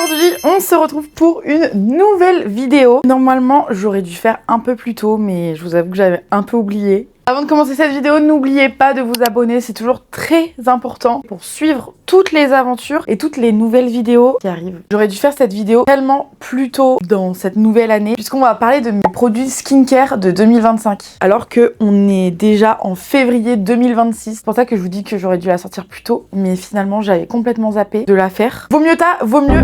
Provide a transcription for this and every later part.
Aujourd'hui, on se retrouve pour une nouvelle vidéo. Normalement, j'aurais dû faire un peu plus tôt, mais je vous avoue que j'avais un peu oublié. Avant de commencer cette vidéo, n'oubliez pas de vous abonner, c'est toujours très important pour suivre toutes les aventures et toutes les nouvelles vidéos qui arrivent. J'aurais dû faire cette vidéo tellement plus tôt dans cette nouvelle année, puisqu'on va parler de mes produits skincare de 2025. Alors qu'on est déjà en février 2026. C'est pour ça que je vous dis que j'aurais dû la sortir plus tôt, mais finalement j'avais complètement zappé de la faire. Vaut mieux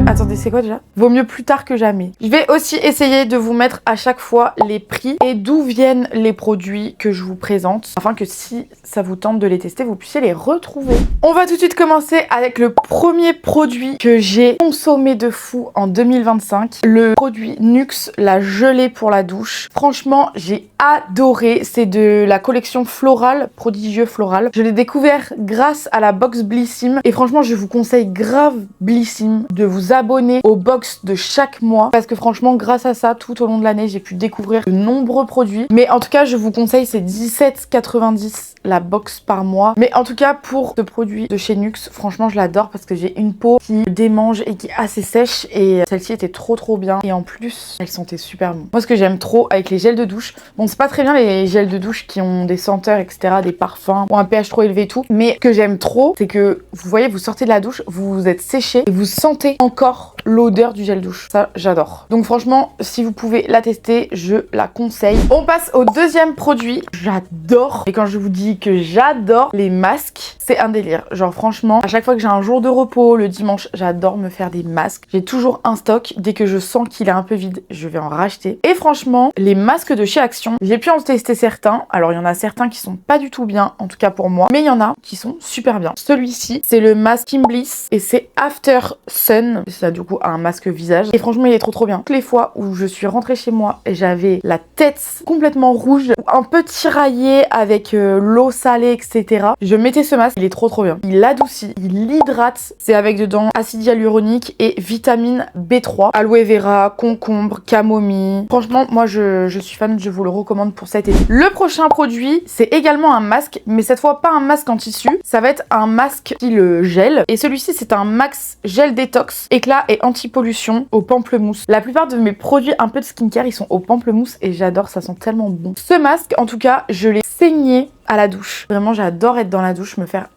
attendez, c'est quoi déjà? Vaut mieux plus tard que jamais. Je vais aussi essayer de vous mettre à chaque fois les prix et d'où viennent les produits que je vous présente, afin que si ça vous tente de les tester, vous puissiez les retrouver. On va tout de suite commencer avec le premier produit que j'ai consommé de fou en 2025, le produit Nuxe, la gelée pour la douche. Franchement, j'ai adoré. C'est de la collection Floral, Prodigieux Floral. Je l'ai découvert grâce à la box Blissim et franchement, je vous conseille grave Blissim de vous abonner aux box de chaque mois parce que franchement, grâce à ça, tout au long de l'année, j'ai pu découvrir de nombreux produits. Mais en tout cas, je vous conseille ces 17,90 la box par mois. Mais en tout cas, pour ce produit de chez Nuxe, franchement, je l'adore parce que j'ai une peau qui démange et qui est assez sèche et celle-ci était trop bien. Et en plus, elle sentait super bon. Moi, ce que j'aime trop avec les gels de douche, bon, c'est pas très bien les gels de douche qui ont des senteurs, etc., des parfums ou un pH trop élevé et tout. Mais ce que j'aime trop, c'est que vous voyez, vous sortez de la douche, vous êtes séché et vous sentez encore l'odeur du gel douche. Ça, j'adore. Donc franchement, si vous pouvez la tester, je la conseille. On passe au deuxième produit. J'adore. Et quand je vous dis que j'adore les masques, c'est un délire. Genre franchement, à chaque fois que j'ai un jour de repos, le dimanche, j'adore me faire des masques. J'ai toujours un stock. Dès que je sens qu'il est un peu vide, je vais en racheter. Et franchement, les masques de chez Action, j'ai pu en tester certains. Alors il y en a certains qui sont pas du tout bien, en tout cas pour moi. Mais il y en a qui sont super bien. Celui-ci, c'est le masque Skin Bliss et c'est After Sun. C'est du coup un masque visage. Et franchement, il est trop bien. Toutes les fois où je suis rentrée chez moi et j'avais la tête complètement rouge, un peu tiraillée avec l'eau salée, etc. Je mettais ce masque, il est trop bien. Il adoucit, il hydrate. C'est avec dedans acide hyaluronique et vitamine B3, aloe vera, concombre, camomille. Franchement, moi je suis fan, je vous le recommande pour cet été. Le prochain produit, c'est également un masque, mais cette fois pas un masque en tissu. Ça va être un masque style gel. Et celui-ci, c'est un max gel détox, éclat et anti-pollution au pamplemousse. La plupart de mes produits un peu de skincare, ils sont au pamplemousse et j'adore, ça sent tellement bon. Ce masque, en tout cas, je l'ai saigné à la douche. Vraiment, j'adore être dans la douche, me faire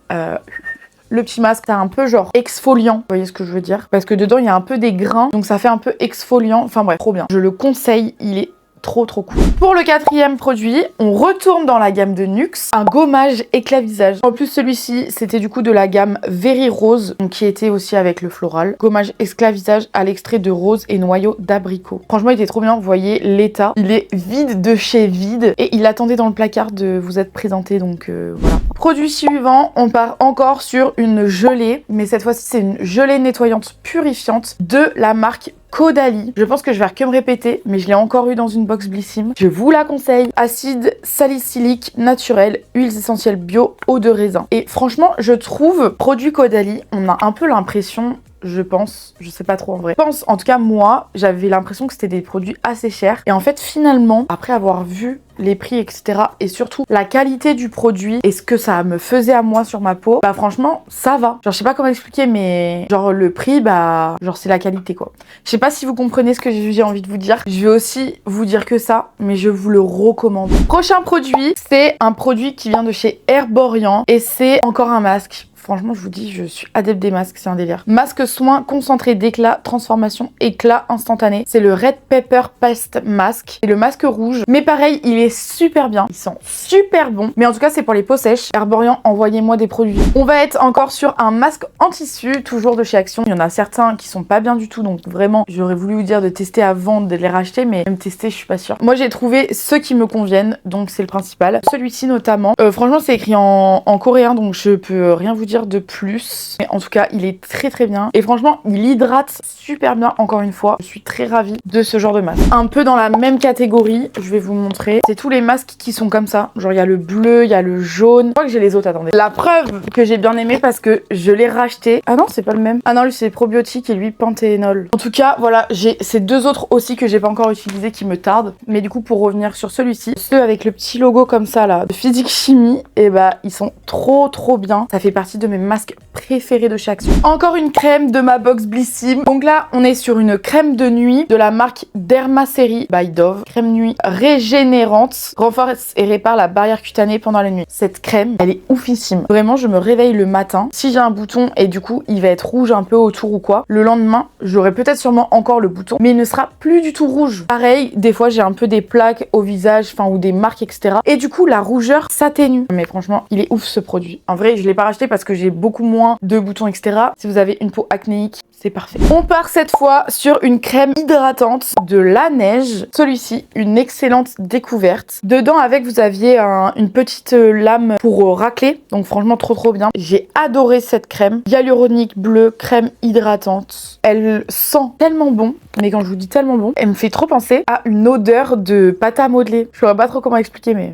le petit masque. C'est un peu genre exfoliant, vous voyez ce que je veux dire? Parce que dedans, il y a un peu des grains, donc ça fait un peu exfoliant. Enfin bref, trop bien. Je le conseille, il est trop cool. Pour le quatrième produit, on retourne dans la gamme de Nuxe, un gommage éclat visage. En plus, celui-ci, c'était du coup de la gamme Very Rose, donc qui était aussi avec le floral. Gommage éclat visage à l'extrait de rose et noyau d'abricot. Franchement, il était trop bien, vous voyez l'état. Il est vide de chez vide et il attendait dans le placard de vous être présenté, donc voilà. Produit suivant, on part encore sur une gelée, mais cette fois-ci, c'est une gelée nettoyante purifiante de la marque Caudalie. Je pense que je vais que me répéter, mais je l'ai encore eu dans une box Blissim. Je vous la conseille. Acide salicylique naturel, huiles essentielles bio, eau de raisin. Et franchement, je trouve, produit Caudalie, on a un peu l'impression, je pense, je sais pas trop en vrai. Je pense, en tout cas moi, j'avais l'impression que c'était des produits assez chers. Et en fait, finalement, après avoir vu les prix, etc. et surtout la qualité du produit et ce que ça me faisait à moi sur ma peau, bah franchement, ça va. Genre, je sais pas comment expliquer, mais genre le prix, bah genre c'est la qualité quoi. Je sais pas si vous comprenez ce que j'ai envie de vous dire. Je vais aussi vous dire que ça, mais je vous le recommande. Prochain produit, c'est un produit qui vient de chez Herborian et c'est encore un masque. Franchement, je vous dis, je suis adepte des masques, c'est un délire. Masque soin concentré d'éclat, transformation, éclat instantané. C'est le Red Pepper Paste Mask. C'est le masque rouge. Mais pareil, il est super bien. Il sent super bon. Mais en tout cas, c'est pour les peaux sèches. Herborian, envoyez-moi des produits. On va être encore sur un masque en tissu, toujours de chez Action. Il y en a certains qui sont pas bien du tout. Donc vraiment, j'aurais voulu vous dire de tester avant de les racheter. Mais même tester, je suis pas sûre. Moi, j'ai trouvé ceux qui me conviennent. Donc c'est le principal. Celui-ci notamment. Franchement, c'est écrit en coréen. Donc je peux rien vous dire de plus, mais en tout cas il est très bien et franchement il hydrate super bien. Encore une fois, je suis très ravie de ce genre de masque. Un peu dans la même catégorie, je vais vous montrer, c'est tous les masques qui sont comme ça, genre il y a le bleu, il y a le jaune. Je crois que j'ai les autres, attendez. La preuve que j'ai bien aimé parce que je l'ai racheté. Ah non, c'est pas le même. Ah non, lui c'est probiotique et lui panthénol. En tout cas voilà, j'ai ces deux autres aussi que j'ai pas encore utilisés qui me tardent, mais du coup pour revenir sur celui-ci, ceux avec le petit logo comme ça là de Physique Chimie, et bah ils sont trop bien. Ça fait partie de de mes masques préférés de chez Action. Encore une crème de ma box Blissim. Donc là, on est sur une crème de nuit de la marque Dermacerie by Dove. Crème nuit régénérante, renforce et répare la barrière cutanée pendant la nuit. Cette crème, elle est oufissime. Vraiment, je me réveille le matin. Si j'ai un bouton et du coup, il va être rouge un peu autour ou quoi, le lendemain, j'aurai peut-être sûrement encore le bouton, mais il ne sera plus du tout rouge. Pareil, des fois, j'ai un peu des plaques au visage, enfin, ou des marques, etc. Et du coup, la rougeur s'atténue. Mais franchement, il est ouf ce produit. En vrai, je l'ai pas racheté parce que j'ai beaucoup moins de boutons, etc. Si vous avez une peau acnéique, c'est parfait. On part cette fois sur une crème hydratante de La Neige. Celui-ci, une excellente découverte. Dedans, avec, vous aviez une petite lame pour racler. Donc franchement, trop bien. J'ai adoré cette crème. Hyaluronique bleue, crème hydratante. Elle sent tellement bon. Mais quand je vous dis tellement bon, elle me fait trop penser à une odeur de pâte à modeler. Je saurais pas trop comment expliquer, mais...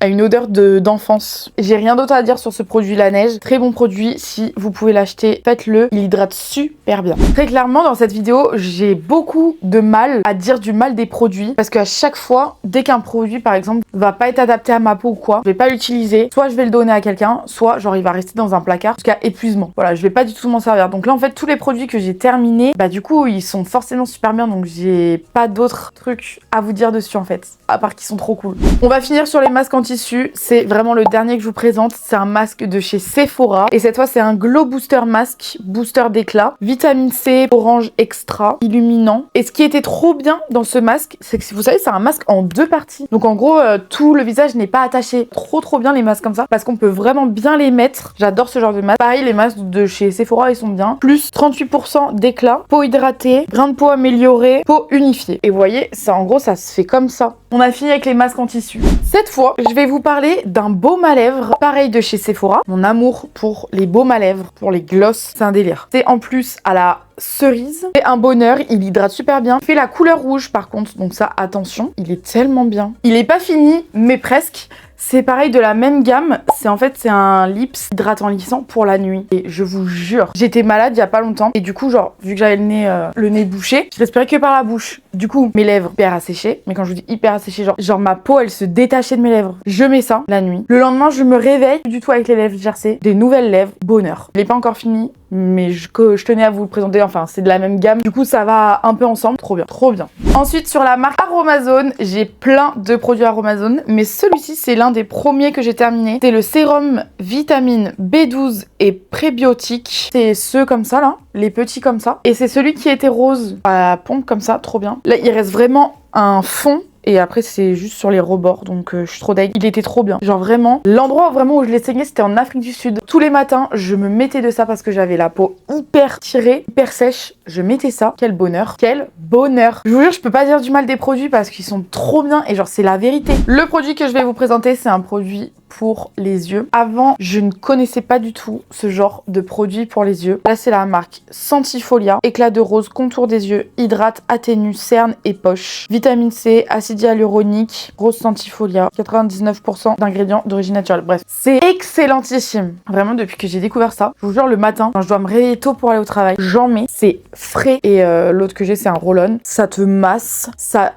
à une odeur d'enfance. J'ai rien d'autre à dire sur ce produit La Neige. Très bon produit, si vous pouvez l'acheter, faites-le. Il hydrate super bien. Très clairement, dans cette vidéo, j'ai beaucoup de mal à dire du mal des produits parce qu'à chaque fois, dès qu'un produit, par exemple, va pas être adapté à ma peau ou quoi, je vais pas l'utiliser. Soit je vais le donner à quelqu'un, soit genre il va rester dans un placard jusqu'à épuisement. Voilà, je vais pas du tout m'en servir. Donc là, en fait, tous les produits que j'ai terminés, bah du coup, ils sont forcément super bien. Donc j'ai pas d'autres trucs à vous dire dessus en fait, à part qu'ils sont trop cool. On va finir sur les masques anti tissu, c'est vraiment le dernier que je vous présente. C'est un masque de chez Sephora et cette fois c'est un Glow Booster Mask, booster d'éclat, vitamine C, orange extra, illuminant. Et ce qui était trop bien dans ce masque, c'est que vous savez, c'est un masque en 2 parties. Donc en gros, tout le visage n'est pas attaché. Trop bien les masques comme ça parce qu'on peut vraiment bien les mettre. J'adore ce genre de masque. Pareil, les masques de chez Sephora, ils sont bien. Plus 38% d'éclat, peau hydratée, grain de peau amélioré, peau unifiée. Et vous voyez, ça en gros, ça se fait comme ça. On a fini avec les masques en tissu. Cette fois, je vais vous parler d'un baume à lèvres, pareil de chez Sephora. Mon amour pour les baumes à lèvres, pour les gloss, c'est un délire. C'est en plus à la cerise. C'est un bonheur, il hydrate super bien. Il fait la couleur rouge par contre, donc ça, attention, il est tellement bien. Il est pas fini, mais presque. C'est pareil de la même gamme, c'est un lips hydratant lissant pour la nuit. Et je vous jure, j'étais malade il y a pas longtemps et du coup genre, vu que j'avais le nez bouché, je respirais que par la bouche. Du coup, mes lèvres hyper asséchées, mais quand je vous dis hyper asséchées, genre ma peau elle se détachait de mes lèvres. Je mets ça la nuit. Le lendemain, je me réveille du tout avec les lèvres gercées, des nouvelles lèvres, bonheur. Il est pas encore fini, mais je tenais à vous le présenter, enfin c'est de la même gamme. Du coup, ça va un peu ensemble, trop bien. Ensuite, sur la marque Aromazone, j'ai plein de produits Aromazone, mais celui-ci c'est l'un des premiers que j'ai terminé. C'est le sérum vitamine B12 et prébiotique. C'est ceux comme ça là, les petits comme ça. Et c'est celui qui était rose à la pompe comme ça, trop bien. Là, il reste vraiment un fond. Et après, c'est juste sur les rebords, donc je suis trop deg. Il était trop bien. Genre vraiment, l'endroit vraiment où je l'ai saigné, c'était en Afrique du Sud. Tous les matins, je me mettais de ça parce que j'avais la peau hyper tirée, hyper sèche. Je mettais ça. Quel bonheur. Quel bonheur. Je vous jure, je peux pas dire du mal des produits parce qu'ils sont trop bien et genre, c'est la vérité. Le produit que je vais vous présenter, c'est un produit pour les yeux. Avant, je ne connaissais pas du tout ce genre de produit pour les yeux. Là, c'est la marque Sentifolia. Éclat de rose, contour des yeux, hydrate, atténue, cerne et poche. Vitamine C, acide hyaluronique, rose Sentifolia, 99% d'ingrédients d'origine naturelle. Bref, c'est excellentissime. Vraiment, depuis que j'ai découvert ça, je vous jure, le matin, quand je dois me réveiller tôt pour aller au travail, j'en mets. C'est frais. Et l'autre que j'ai, c'est un roll-on. Ça te masse. Ça...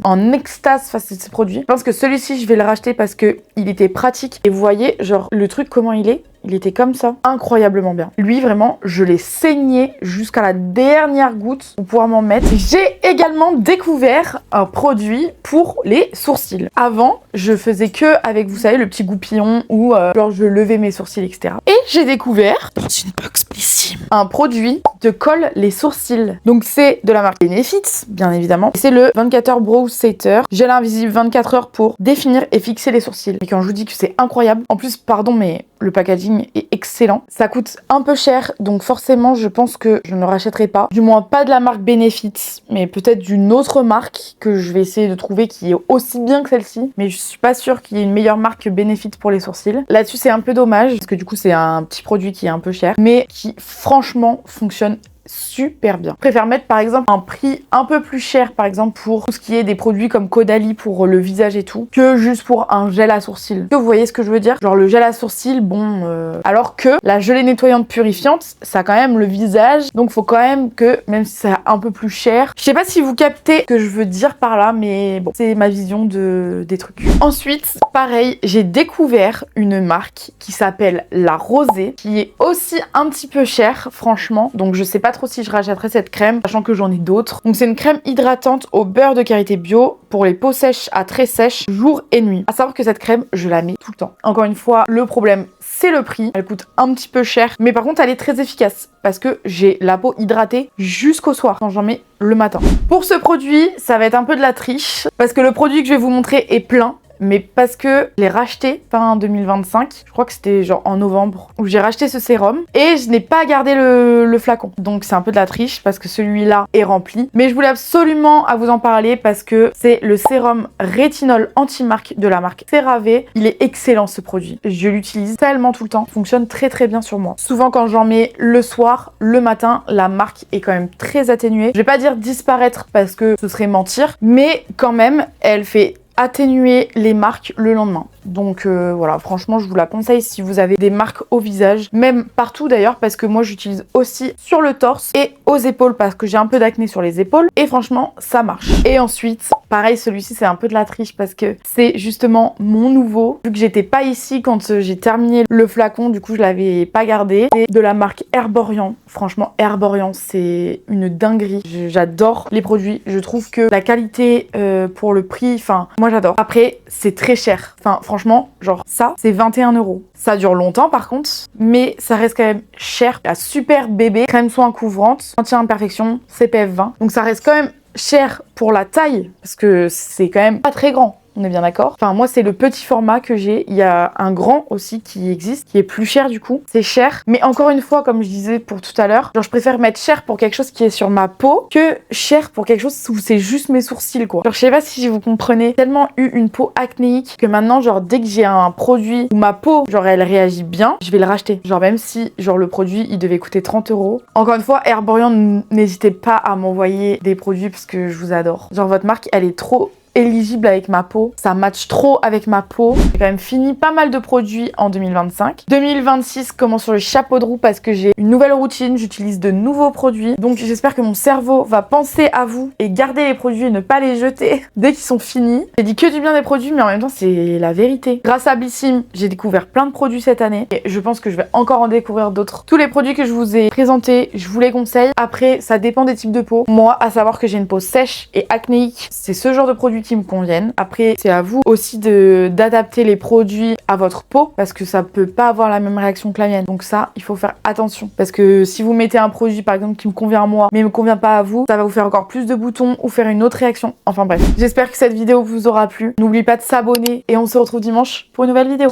en extase face à ces produits. Je pense que celui-ci, je vais le racheter parce que il était pratique. Et vous voyez, genre, le truc, comment il est? Il était comme ça, incroyablement bien. Lui, vraiment, je l'ai saigné jusqu'à la dernière goutte pour pouvoir m'en mettre. J'ai également découvert un produit pour les sourcils. Avant, je faisais que avec, vous savez, le petit goupillon ou genre je levais mes sourcils, etc. Et j'ai découvert, dans une box Blissim, un produit de colle les sourcils. Donc c'est de la marque Benefit, bien évidemment. C'est le 24 heures Brow Setter, gel invisible 24 heures pour définir et fixer les sourcils. Et quand je vous dis que c'est incroyable, en plus, pardon, mais le packaging est excellent. Ça coûte un peu cher, donc forcément, je pense que je ne le rachèterai pas. Du moins, pas de la marque Benefit, mais peut-être d'une autre marque que je vais essayer de trouver qui est aussi bien que celle-ci. Mais je suis pas sûre qu'il y ait une meilleure marque que Benefit pour les sourcils. Là-dessus, c'est un peu dommage, parce que du coup, c'est un petit produit qui est un peu cher, mais qui, franchement, fonctionne super bien. Je préfère mettre par exemple un prix un peu plus cher par exemple pour tout ce qui est des produits comme Caudalie pour le visage et tout, que juste pour un gel à sourcils. Que vous voyez ce que je veux dire? Genre le gel à sourcils, bon, alors que la gelée nettoyante purifiante, ça a quand même le visage, donc faut quand même que, même si c'est un peu plus cher, je sais pas si vous captez ce que je veux dire par là, mais bon, c'est ma vision des trucs. Ensuite, pareil, j'ai découvert une marque qui s'appelle La Rosée, qui est aussi un petit peu chère, franchement, donc je sais pas trop si je rachèterai cette crème, sachant que j'en ai d'autres. Donc c'est une crème hydratante au beurre de karité bio pour les peaux sèches à très sèches, jour et nuit. À savoir que cette crème, je la mets tout le temps. Encore une fois, le problème, c'est le prix. Elle coûte un petit peu cher, mais par contre, elle est très efficace parce que j'ai la peau hydratée jusqu'au soir quand j'en mets le matin. Pour ce produit, ça va être un peu de la triche parce que le produit que je vais vous montrer est plein. Mais parce que je l'ai racheté fin 2025, je crois que c'était genre en novembre, où j'ai racheté ce sérum et je n'ai pas gardé le flacon. Donc c'est un peu de la triche parce que celui-là est rempli. Mais je voulais absolument à vous en parler parce que c'est le sérum rétinol anti-marque de la marque CeraVe. Il est excellent ce produit. Je l'utilise tellement tout le temps. Il fonctionne très très bien sur moi. Souvent quand j'en mets le soir, le matin, la marque est quand même très atténuée. Je vais pas dire disparaître parce que ce serait mentir, mais quand même, elle fait atténuer les marques le lendemain. Donc voilà, franchement je vous la conseille si vous avez des marques au visage, même partout d'ailleurs, parce que moi j'utilise aussi sur le torse et aux épaules parce que j'ai un peu d'acné sur les épaules et franchement ça marche. Et ensuite, pareil, celui-ci c'est un peu de la triche parce que c'est justement mon nouveau, vu que j'étais pas ici quand j'ai terminé le flacon, du coup je l'avais pas gardé. C'est de la marque Herborian. Franchement Herborian c'est une dinguerie, j'adore les produits, je trouve que la qualité pour le prix, enfin moi j'adore. Après c'est très cher, enfin franchement, genre ça, c'est 21 €. Ça dure longtemps par contre, mais ça reste quand même cher. La super bébé, crème soin couvrante, anti-imperfection, CPF 20. Donc ça reste quand même cher pour la taille, parce que c'est quand même pas très grand. On est bien d'accord? Enfin, moi, c'est le petit format que j'ai. Il y a un grand aussi qui existe, qui est plus cher du coup. C'est cher. Mais encore une fois, comme je disais pour tout à l'heure, genre, je préfère mettre cher pour quelque chose qui est sur ma peau que cher pour quelque chose où c'est juste mes sourcils, quoi. Genre, je sais pas si vous comprenez. J'ai tellement eu une peau acnéique que maintenant, genre, dès que j'ai un produit où ma peau, genre, elle réagit bien, je vais le racheter. Genre, même si, genre, le produit, il devait coûter 30 €. Encore une fois, Herborian, n'hésitez pas à m'envoyer des produits parce que je vous adore. Genre, votre marque, elle est trop éligible avec ma peau, ça match trop avec ma peau. J'ai quand même fini pas mal de produits en 2025. 2026 commence sur le chapeau de roue parce que j'ai une nouvelle routine, j'utilise de nouveaux produits. Donc j'espère que mon cerveau va penser à vous et garder les produits et ne pas les jeter dès qu'ils sont finis. J'ai dit que du bien des produits, mais en même temps c'est la vérité. Grâce à Blissim, j'ai découvert plein de produits cette année et je pense que je vais encore en découvrir d'autres. Tous les produits que je vous ai présentés, je vous les conseille. Après, ça dépend des types de peau. Moi, à savoir que j'ai une peau sèche et acnéique, c'est ce genre de produit qui me conviennent. Après, c'est à vous aussi d'adapter les produits à votre peau parce que ça peut pas avoir la même réaction que la mienne. Donc ça, il faut faire attention parce que si vous mettez un produit par exemple qui me convient à moi mais me convient pas à vous, ça va vous faire encore plus de boutons ou faire une autre réaction. Enfin bref, j'espère que cette vidéo vous aura plu. N'oubliez pas de s'abonner et on se retrouve dimanche pour une nouvelle vidéo.